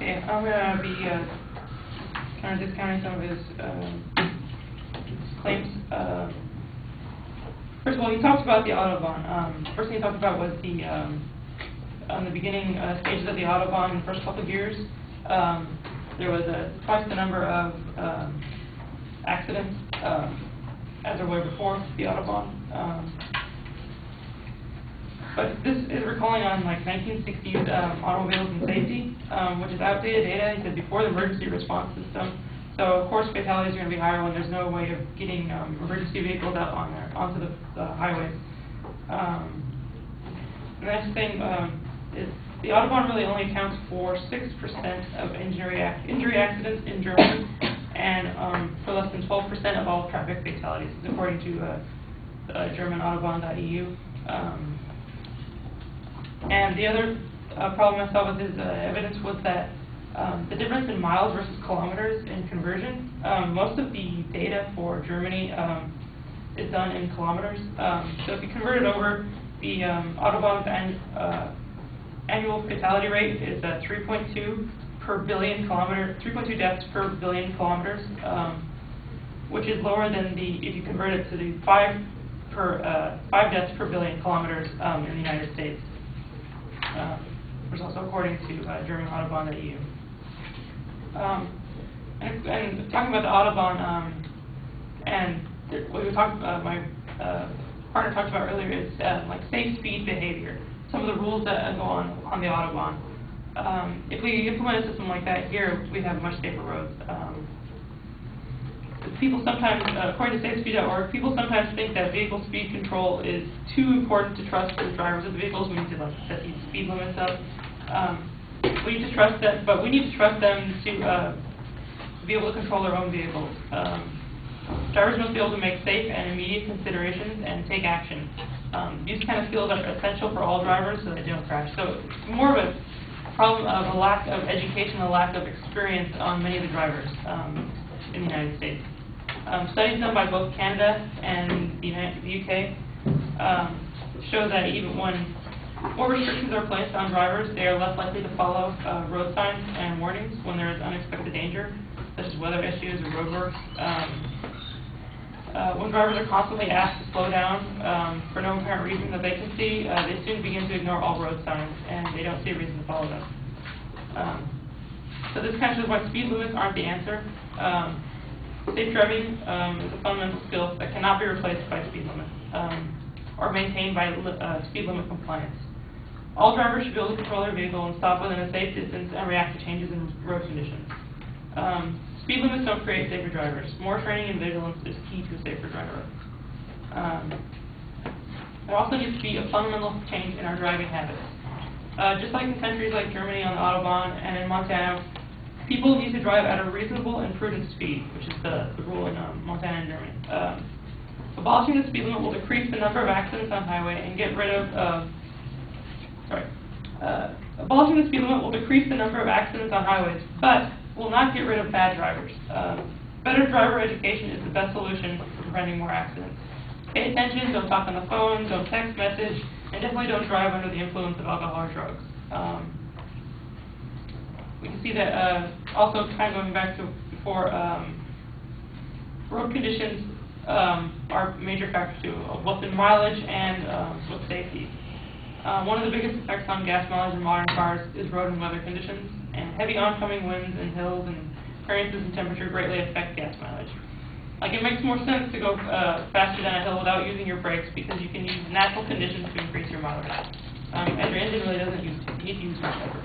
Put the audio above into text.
Okay, I'm going to be kind of discounting some of his claims. First of all, he talked about the Autobahn. First thing he talked about was the on the beginning stages of the Autobahn in the first couple of years. There was twice the number of accidents as there were before the Autobahn. But this is recalling on like 1960s automobiles and safety, which is outdated data. He said before the emergency response system. So of course fatalities are going to be higher when there's no way of getting emergency vehicles out on there onto the highways. The next thing is the Autobahn really only accounts for 6% of injury accidents in Germany, and for less than 12% of all traffic fatalities, according to German Autobahn.eu. And the other problem I saw with his evidence was that the difference in miles versus kilometers in conversion. Most of the data for Germany is done in kilometers. So if you convert it over, the Autobahn's annual fatality rate is 3.2 per billion kilometers, 3.2 deaths per billion kilometers, which is lower than if you convert it to the 5 deaths per billion kilometers in the United States. Which is also according to German Autobahn.eu. And talking about the Autobahn, and what we talked, my partner talked about earlier is like safe speed behavior. Some of the rules that go on the Autobahn. If we implement a system like that here, we'd have much safer roads. People sometimes, according to SafeSpeed.org, people sometimes think that vehicle speed control is too important to trust the drivers of the vehicles. We need to like set these speed limits up. We need to trust them, but we need to trust them to be able to control their own vehicles. Drivers must be able to make safe and immediate considerations and take action. These kind of skills are essential for all drivers so they don't crash. So it's more of a problem of a lack of education, a lack of experience on many of the drivers in the United States. Studies done by both Canada and the UK show that even when more restrictions are placed on drivers, they are less likely to follow road signs and warnings when there is unexpected danger, such as weather issues or roadworks. When drivers are constantly asked to slow down for no apparent reason that they can see, they soon begin to ignore all road signs, and they don't see a reason to follow them. So this kind of shows why speed limits aren't the answer. Safe driving is a fundamental skill that cannot be replaced by speed limits or maintained by speed limit compliance. All drivers should be able to control their vehicle and stop within a safe distance and react to changes in road conditions. Speed limits don't create safer drivers. More training and vigilance is key to a safer driver. There also needs to be a fundamental change in our driving habits. Just like in countries like Germany on the Autobahn and in Montana, people need to drive at a reasonable and prudent speed, which is the rule in Montana and Germany. Abolishing the speed limit will decrease the number of accidents on highway and get rid of, abolishing the speed limit will decrease the number of accidents on highways, but will not get rid of bad drivers. Better driver education is the best solution for preventing more accidents. Pay attention, don't talk on the phone, don't text message, and definitely don't drive under the influence of alcohol or drugs. We can see that also kind of going back to before, road conditions are major factors too, both in mileage and with safety. One of the biggest effects on gas mileage in modern cars is road and weather conditions, and heavy oncoming winds and hills and variances in temperature greatly affect gas mileage. Like it makes more sense to go faster down a hill without using your brakes because you can use natural conditions to increase your mileage. And your engine really doesn't need to use much effort.